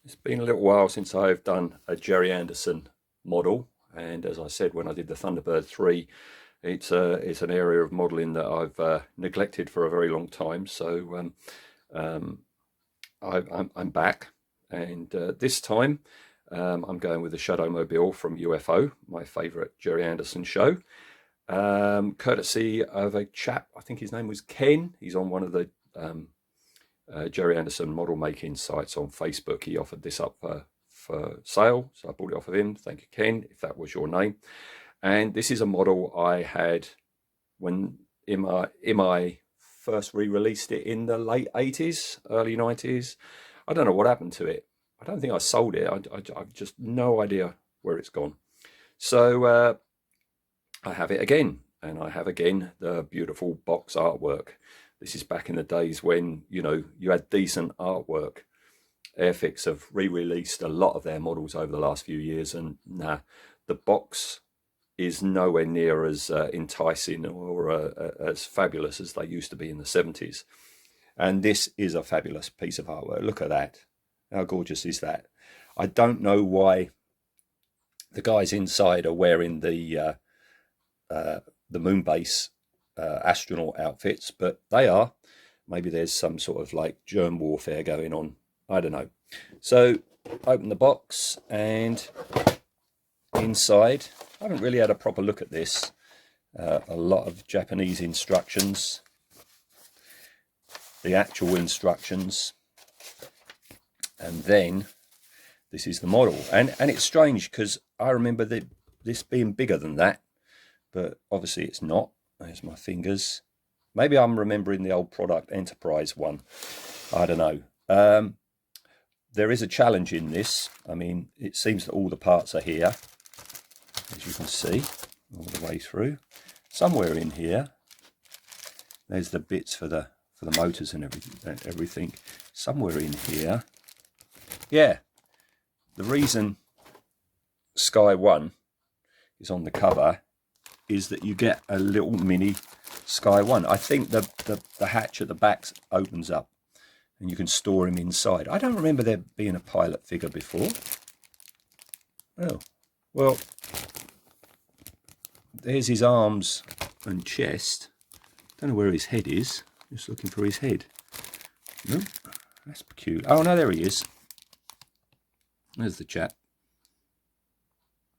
It's been a little while since I've done a Gerry Anderson model, and as I said when I did the Thunderbird 3, it's an area of modelling that I've neglected for a very long time. So I'm back, and this time I'm going with the Shado Mobile from UFO, my favourite Gerry Anderson show, courtesy of a chap. I think his name was Ken. He's on one of the Gerry Anderson model making sites on Facebook. He offered this up for sale, so I bought it off of him. Thank you, Ken, if that was your name. And this is a model I had when Imai first re-released it in the late 80s, early 90s. I don't know what happened to it. I don't think I sold it. I've just no idea where it's gone. So I have it again, and I have again the beautiful box artwork. This is back in the days when, you know, you had decent artwork. Airfix have re-released a lot of their models over the last few years, and the box is nowhere near as enticing or as fabulous as they used to be in the 70s. And this is a fabulous piece of artwork. Look at that. How gorgeous is that? I don't know why the guys inside are wearing the moon base astronaut outfits, but they are. Maybe there's some sort of like germ warfare going on. I don't know. So open the box, and inside, I haven't really had a proper look at this. A lot of Japanese instructions, the actual instructions, and then this is the model. And it's strange because I remember this being bigger than that, but obviously it's not. There's my fingers. Maybe I'm remembering the old Product Enterprise one. I don't know. There is a challenge in this. I mean, it seems that all the parts are here, as you can see, all the way through. Somewhere in here, there's the bits for the motors and everything. Somewhere in here, yeah. The reason Sky 1 is on the cover is that you get a little mini Sky 1. I think the hatch at the back opens up and you can store him inside. I don't remember there being a pilot figure before. Oh, well, there's his arms and chest. Don't know where his head is. Just looking for his head. Nope, that's peculiar. Oh, no, there he is. There's the chap.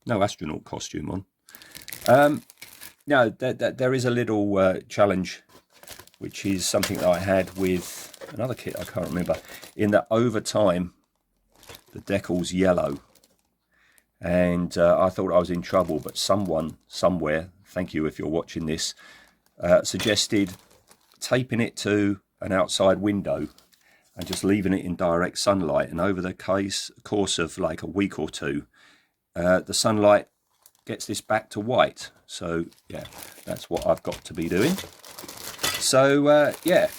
No astronaut costume on. No, there is a little challenge, which is something that I had with another kit, I can't remember, in that over time, the decal's yellow. And I thought I was in trouble, but someone, somewhere, thank you if you're watching this, suggested taping it to an outside window and just leaving it in direct sunlight. And over the course of like a week or two, the sunlight gets this back to white. So yeah, that's what I've got to be doing. So yeah,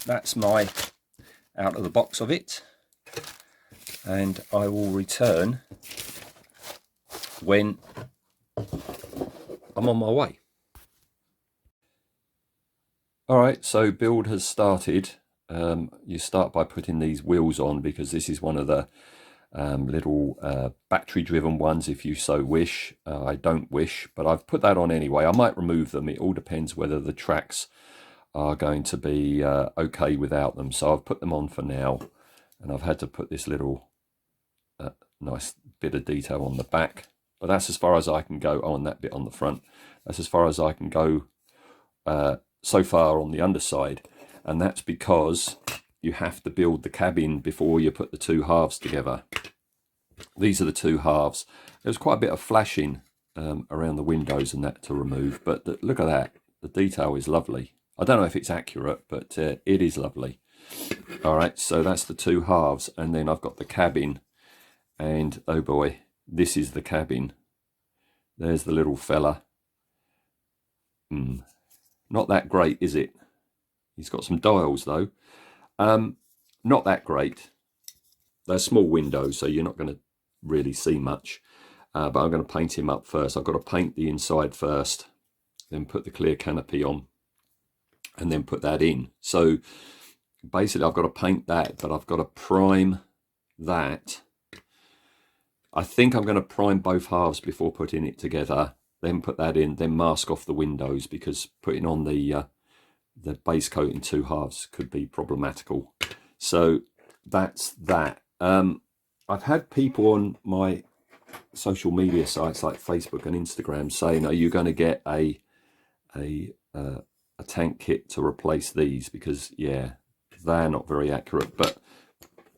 that's my out of the box of it, and I will return when I'm on my way. All right, so build has started. You start by putting these wheels on, because this is one of the little battery driven ones if you so wish. I don't wish, but I've put that on anyway. I might remove them. It all depends whether the tracks are going to be okay without them. So I've put them on for now, and I've had to put this little nice bit of detail on the back, but that's as far as I can go. Oh, and that bit on the front, that's as far as I can go so far on the underside. And that's because you have to build the cabin before you put the two halves together. These are the two halves. There's quite a bit of flashing around the windows and that to remove, but look at that. The detail is lovely. I don't know if it's accurate, but it is lovely. All right, so that's the two halves, and then I've got the cabin, and oh boy, this is the cabin. There's the little fella. Not that great, is it? He's got some dials though. Not that great. They're small windows, so you're not going to really see much. But I'm going to paint him up first. I've got to paint the inside first, then put the clear canopy on, and then put that in. So basically I've got to paint that, but I've got to prime that I think I'm going to prime both halves before putting it together, then put that in, then mask off the windows, because putting on the base coat in 2 halves could be problematical. So that's that. I've had people on my social media sites like Facebook and Instagram saying, are you going to get a tank kit to replace these? Because yeah, they're not very accurate. But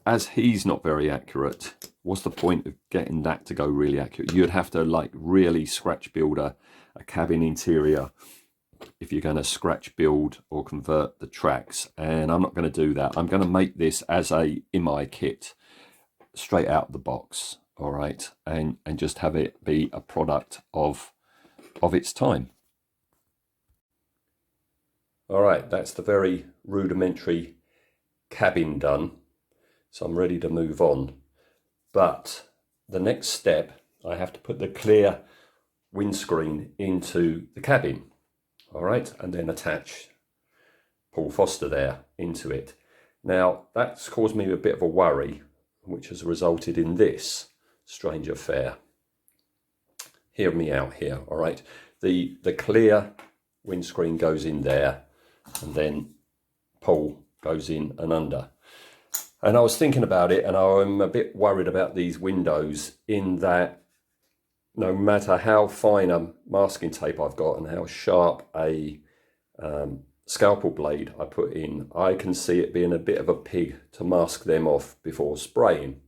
as he's not very accurate, what's the point of getting that to go really accurate? You'd have to like really scratch build a cabin interior if you're going to scratch build or convert the tracks, and I'm not going to do that. I'm going to make this as a Imai kit straight out of the box, all right, and just have it be a product of its time. All right, that's the very rudimentary cabin done, so I'm ready to move on. But the next step, I have to put the clear windscreen into the cabin, all right, and then attach Paul Foster there into it. Now, that's caused me a bit of a worry, which has resulted in this strange affair. Hear me out here, all right? The clear windscreen goes in there, and then Paul goes in and under. And I was thinking about it, and I'm a bit worried about these windows, in that no matter how fine a masking tape I've got and how sharp a scalpel blade I put in, I can see it being a bit of a pig to mask them off before spraying.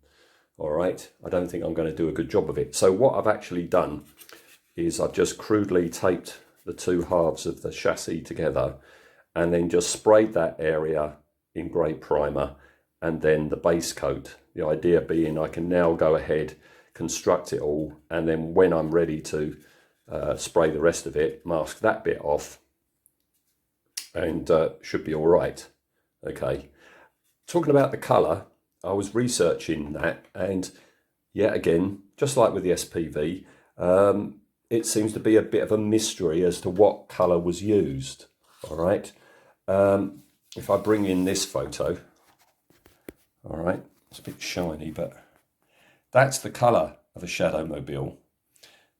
All right, I don't think I'm going to do a good job of it. So what I've actually done is I've just crudely taped the 2 halves of the chassis together, and then just sprayed that area in grey primer, and then the base coat. The idea being I can now go ahead, construct it all, and then when I'm ready to spray the rest of it, mask that bit off, and should be all right. Okay, talking about the colour, I was researching that, and yet again, just like with the SPV, it seems to be a bit of a mystery as to what colour was used. All right, if I bring in this photo, all right, it's a bit shiny, but that's the colour of a Shado Mobile,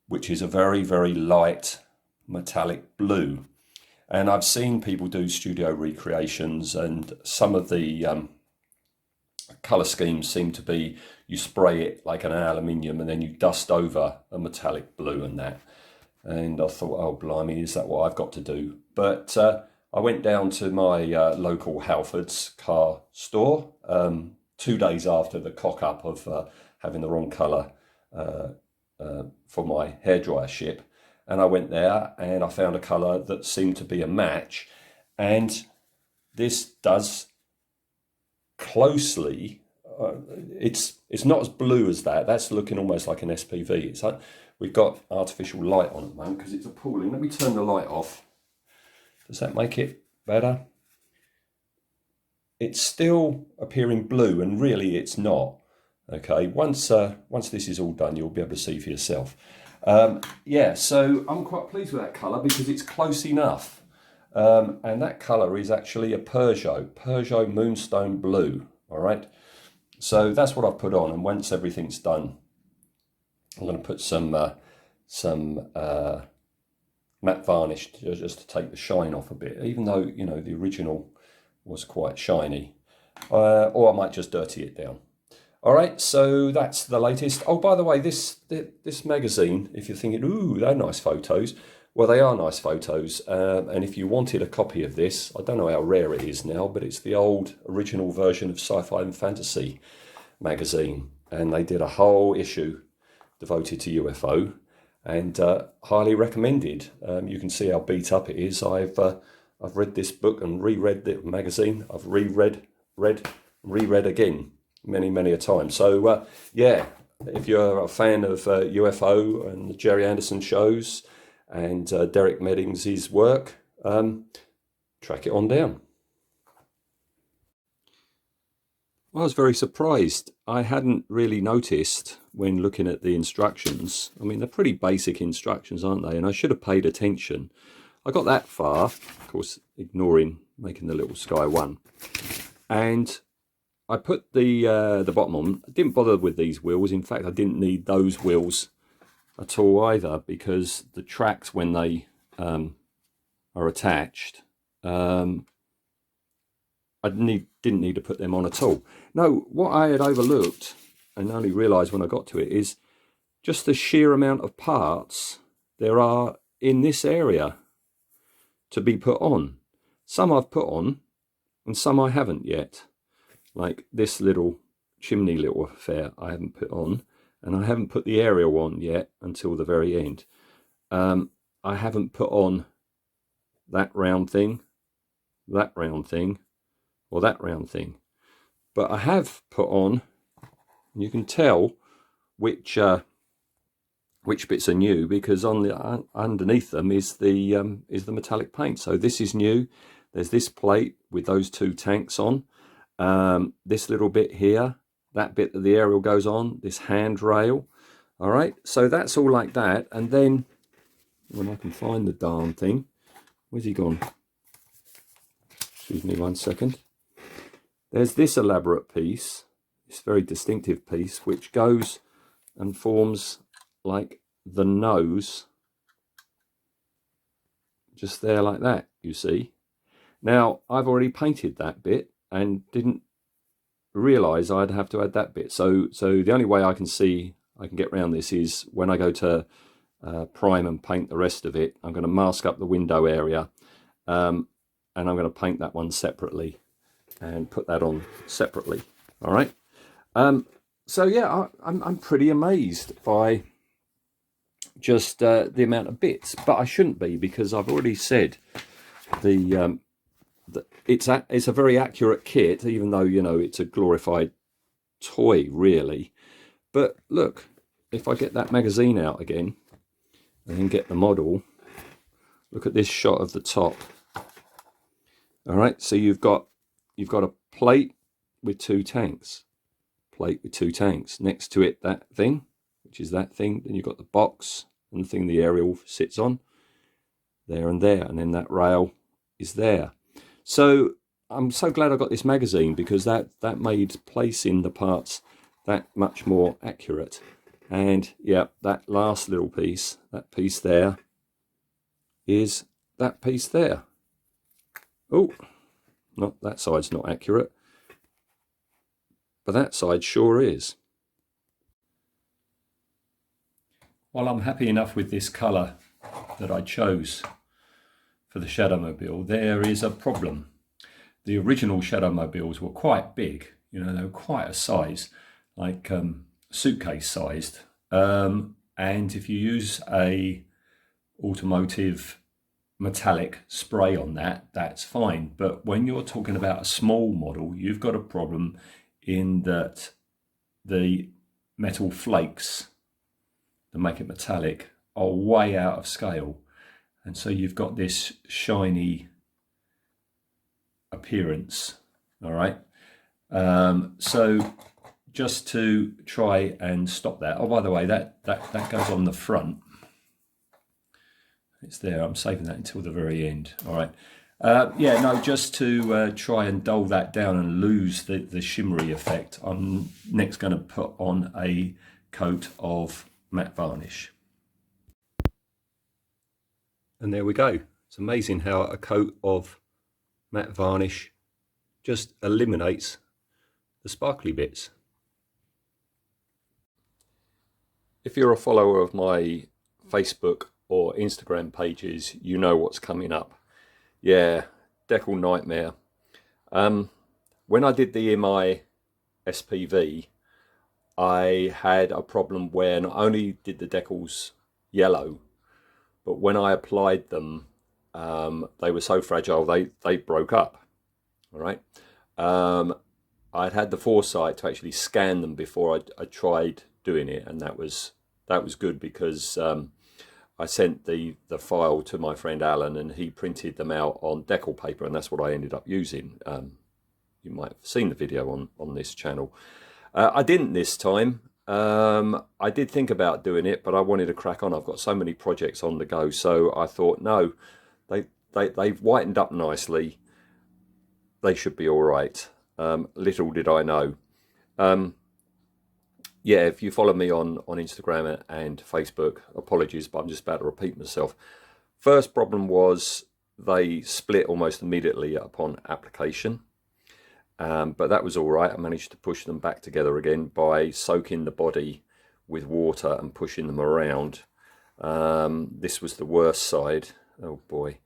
which is a very, very light metallic blue. And I've seen people do studio recreations, and some of the colour schemes seem to be you spray it like an aluminium and then you dust over a metallic blue and that. And I thought, oh blimey, is that what I've got to do? But I went down to my local Halfords car store 2 days after the cock-up of having the wrong colour for my hairdryer ship. And I went there and I found a colour that seemed to be a match. And this does closely, it's not as blue as that. That's looking almost like an SPV. It's like we've got artificial light on at the moment because it's appalling. Let me turn the light off. Does that make it better? It's still appearing blue, and really it's not. Okay, once this is all done, you'll be able to see for yourself. Yeah, so I'm quite pleased with that colour because it's close enough. And that colour is actually a Peugeot Moonstone Blue, all right? So that's what I've put on, and once everything's done, I'm going to put some matte varnish just to take the shine off a bit, even though, you know, the original was quite shiny. Or I might just dirty it down. All right, so that's the latest. Oh, by the way, this magazine, if you're thinking, ooh, they're nice photos, well, they are nice photos. And if you wanted a copy of this, I don't know how rare it is now, but it's the old original version of Sci-Fi and Fantasy magazine. And they did a whole issue devoted to UFO, and highly recommended. You can see how beat up it is. I've read this book and reread the magazine. I've reread again many a time. So yeah, if you're a fan of UFO and the Gerry Anderson shows and Derek Meddings' work, track it on down. Well, I was very surprised. I hadn't really noticed when looking at the instructions. I mean, they're pretty basic instructions, aren't they? And I should have paid attention. I got that far, of course, ignoring making the little Sky One. And I put the bottom on. I didn't bother with these wheels. In fact, I didn't need those wheels at all either, because the tracks, when they are attached, I didn't need to put them on at all. No, what I had overlooked and only realised when I got to it is just the sheer amount of parts there are in this area to be put on. Some I've put on and some I haven't yet. Like this little chimney little affair I haven't put on, and I haven't put the aerial on yet until the very end. I haven't put on that round thing, or that round thing. But I have put on, and you can tell which bits are new, because on the underneath them is the metallic paint. So this is new. There's this plate with those two tanks on. This little bit here, that bit that the aerial goes on, this handrail. All right, so that's all like that. And then when I can find the darn thing, where's he gone? Excuse me 1 second. There's this elaborate piece, this very distinctive piece, which goes and forms like the nose, just there like that, you see. Now, I've already painted that bit and didn't realise I'd have to add that bit. So the only way I can get around this is when I go to prime and paint the rest of it. I'm going to mask up the window area, and I'm going to paint that one separately and put that on separately. All right. So yeah, I'm pretty amazed by just the amount of bits, but I shouldn't be, because I've already said it's a very accurate kit, even though, you know, it's a glorified toy really. But look, if I get that magazine out again and then get the model, look at this shot of the top. All right, so you've got a plate with two tanks, next to it, that thing, which is that thing. Then you've got the box and the thing the aerial sits on, there and there, and then that rail is there. So I'm so glad I got this magazine, because that made placing the parts that much more accurate. And yeah, that last little piece, that piece there, is that piece there. Oh, not that side's not accurate, but that side sure is. While I'm happy enough with this colour that I chose for the Shado Mobile, there is a problem. The original Shado Mobiles were quite big, you know, they were quite a size, like suitcase sized. And if you use a automotive metallic spray on that, that's fine. But when you're talking about a small model, you've got a problem in that the metal flakes that make it metallic are way out of scale. And so you've got this shiny appearance, all right? So just to try and stop that, oh, by the way, that goes on the front. It's there, I'm saving that until the very end, all right? Yeah, no, just to try and dull that down and lose the shimmery effect, I'm next going to put on a coat of matte varnish. And there we go. It's amazing how a coat of matte varnish just eliminates the sparkly bits. If you're a follower of my Facebook or Instagram pages, you know what's coming up. Yeah, Decal nightmare. When I did the Imai SPV, I had a problem where not only did the decals yellow, but when I applied them, they were so fragile they broke up. All right. I'd had the foresight to actually scan them before I tried doing it, and that was good, because I sent the file to my friend Alan, and he printed them out on Decal paper, and that's what I ended up using. You might have seen the video on this channel. I didn't this time. I did think about doing it, but I wanted to crack on. I've got so many projects on the go, so I thought, no, they've whitened up nicely. They should be all right. Little did I know. Yeah, if you follow me on Instagram and Facebook, apologies, but I'm just about to repeat myself. First problem was they split almost immediately upon application. But that was all right. I managed to push them back together again by soaking the body with water and pushing them around. This was the worst side. Oh boy.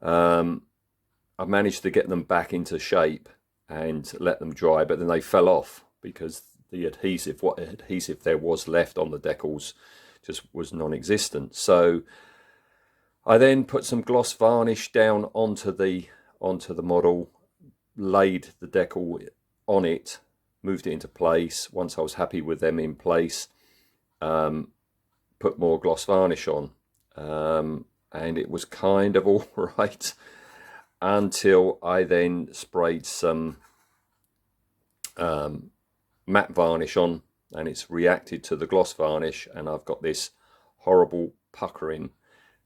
I managed to get them back into shape and let them dry, but then they fell off because the adhesive, what adhesive there was left on the decals, just was non-existent. So I then put some gloss varnish down onto the model, laid the decal on it, moved it into place. Once I was happy with them in place, put more gloss varnish on, and it was kind of all right until I then sprayed some matte varnish on, and it's reacted to the gloss varnish, and I've got this horrible puckering.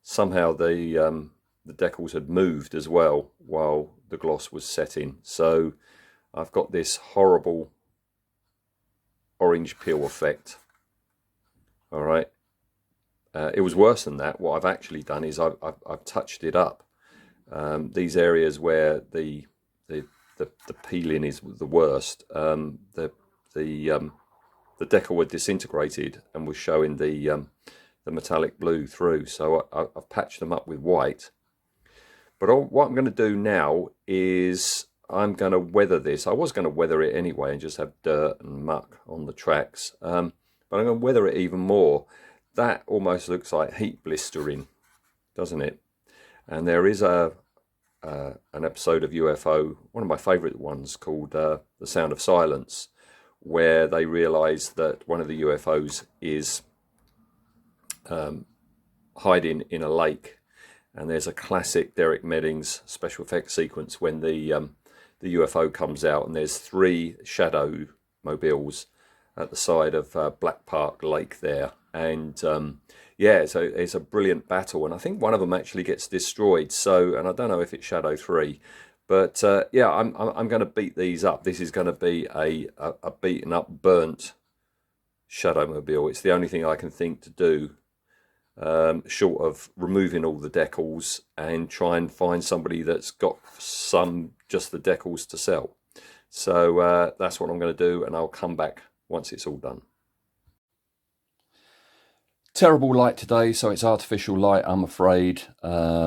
Somehow the decals had moved as well while the gloss was setting, so I've got this horrible orange peel effect. All right, it was worse than that. What I've actually done is I've touched it up. These areas where the peeling is the worst, the decal were disintegrated and was showing the metallic blue through, so I've patched them up with white. But what I'm going to do now is I'm going to weather this. I was going to weather it anyway and just have dirt and muck on the tracks, but I'm going to weather it even more. That almost looks like heat blistering, doesn't it? And there is an episode of UFO, one of my favourite ones, called The Sound of Silence, where they realise that one of the UFOs is hiding in a lake. And there's a classic Derek Meddings special effects sequence when the UFO comes out, and there's 3 Shado Mobiles at the side of Black Park Lake there. And yeah, so it's a brilliant battle, and I think one of them actually gets destroyed. So, and I don't know if it's Shadow 3, but yeah, I'm going to beat these up. This is going to be a beaten up, burnt Shado Mobile. It's the only thing I can think to do, short of removing all the decals and try and find somebody that's got just the decals to sell. So that's what I'm going to do, and I'll come back once it's all done. Terrible light today, so it's artificial light, I'm afraid. But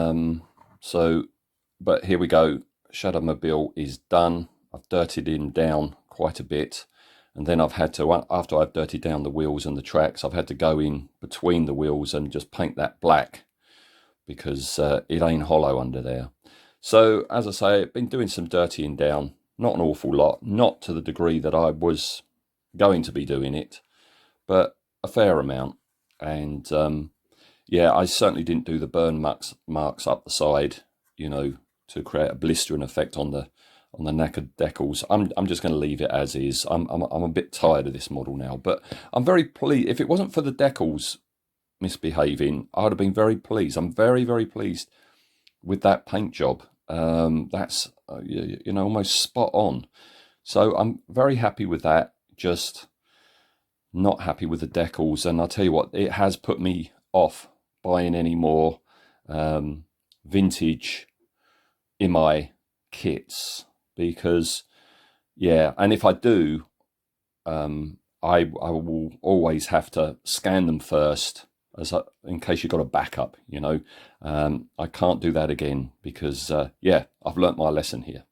here we go. Shado Mobile is done. I've dirtied him down quite a bit, and then I've had to, after I've dirtied down the wheels and the tracks, I've had to go in between the wheels and just paint that black, because it ain't hollow under there. So as I say, I've been doing some dirtying down, not an awful lot, not to the degree that I was going to be doing it, but a fair amount. And yeah, I certainly didn't do the burn marks up the side, you know, to create a blistering effect on the knackered decals. I'm just going to leave it as is. I'm a bit tired of this model now, but I'm very pleased. If it wasn't for the decals misbehaving, I would have been very pleased. I'm very, very pleased with that paint job. That's you know, almost spot on. So I'm very happy with that. Just not happy with the decals, and I'll tell you what, it has put me off buying any more vintage Imai kits, because yeah, and if I do, I will always have to scan them first, in case you've got a backup, you know. I can't do that again, because yeah, I've learnt my lesson here.